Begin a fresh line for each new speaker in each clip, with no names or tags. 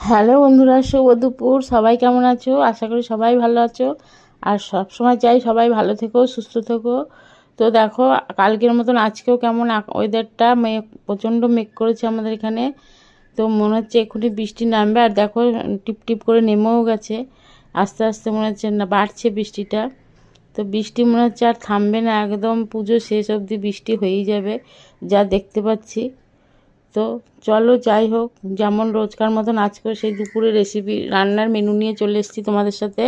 Hello বন্ধুরা, শুভ দুপুর। সবাই কেমন আছো? আশা করি সবাই ভালো আছো। আর সব সময় চাই সবাই ভালো থেকো, সুস্থ থেকো। তো দেখো, কালকের মতন আজকেও কেমন ওয়েদারটা প্রচণ্ড মেঘ করেছে আমাদের এখানে। তো মনে হচ্ছে এক্ষুনি বৃষ্টি নামবে। আর দেখো, টিপ টিপ করে নেমেও গেছে। আস্তে আস্তে মনে হচ্ছে না বাড়ছে বৃষ্টিটা। তো বৃষ্টি মনে হচ্ছে আর থামবে না, একদম পুজো শেষ অবধি বৃষ্টি হয়েই যাবে, যা দেখতে পাচ্ছি। তো চলো, যাই হোক, যেমন রোজকার মতন আজকেও সেই দুপুরে রেসিপি রান্নার মেনু নিয়ে চলে এসেছি তোমাদের সাথে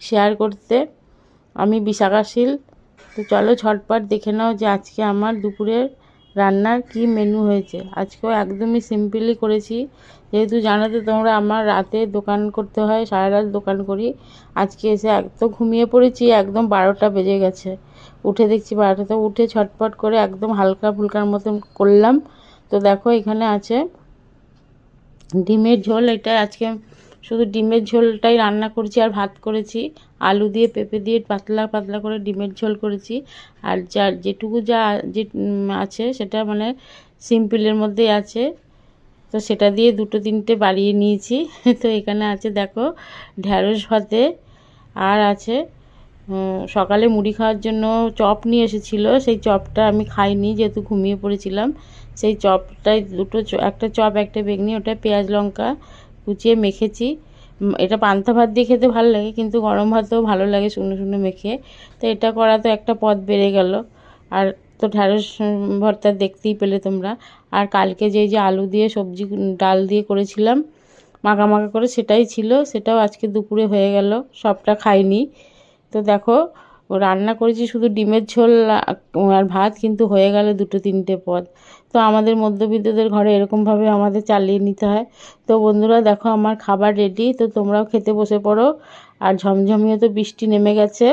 শেয়ার করতে। আমি বিশাখাশীল। তো চলো ঝটপট দেখে নাও যে আজকে আমার দুপুরের রান্নার কি মেনু হয়েছে। আজকেও একদমই সিম্পলি করেছি, যেহেতু জানো তো তোমরা আমার রাতে দোকান করতে হয়, সারা রাত দোকান করি। আজকে এসে একদম ঘুমিয়ে পড়েছি, একদম 12টা বেজে গেছে। উঠে দেখছি 12টা, উঠে ছটপট করে একদম হালকা ফুলকার মতন করলাম। তো দেখো, এখানে আছে ডিমের ঝোল। এটা আজকে শুধু ডিমের ঝোলটাই রান্না করেছি, আর ভাত করেছি আলু দিয়ে পেঁপে দিয়ে পাতলা পাতলা করে ডিমের ঝোল করেছি। আর যেটুকু যে আছে সেটা মানে সিম্পলের মধ্যেই আছে। তো সেটা দিয়ে দুটো তিনটে বাড়িয়ে নিয়েছি। তো এখানে আছে দেখো ঢ্যাঁড়স ভাতে, আর আছে সকালে মুড়ি খাওয়ার জন্য চপ নিয়ে এসেছিলো। সেই চপটা আমি খাইনি, যেহেতু ঘুমিয়ে পড়েছিলাম। সেই চপটাই একটা চপ একটা বেগনি, ওটা পেঁয়াজ লঙ্কা কুচিয়ে মেখেছি। এটা পান্তা ভাত দিয়ে খেতে ভালো লাগে, কিন্তু গরম ভাতেও ভালো লাগে শুকনো শুকনো মেখে। তো এটা করা তো একটা পদ বেড়ে গেল। আর তো ঢ্যাঁড়স ভর্তা দেখতেই পেলে তোমরা। আর কালকে যে আলু দিয়ে সবজি ডাল দিয়ে করেছিলাম মাখা মাখা করে, সেটাই ছিল, সেটাও আজকে দুপুরে হয়ে গেল, সবটা খাইনি। তো দেখো, রান্না করেছি শুধু ডিমের ঝোল আর ভাত, কিন্তু হয়ে গেল দুটো তিনটে পদ। তো আমাদের মধ্যবিত্তদের ঘরে এরকমভাবে আমাদের চালিয়ে নিতে হয়। তো বন্ধুরা দেখো, আমার খাবার রেডি। তো তোমরাও খেতে বসে পড়ো। আর ঝমঝমিয়ে তো বৃষ্টি নেমে গেছে।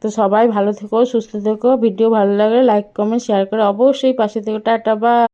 তো সবাই ভালো থেকো, সুস্থ থেকো। ভিডিও ভালো লাগলে লাইক কমেন্ট শেয়ার করে অবশ্যই পাশে থেকো। Tata, by.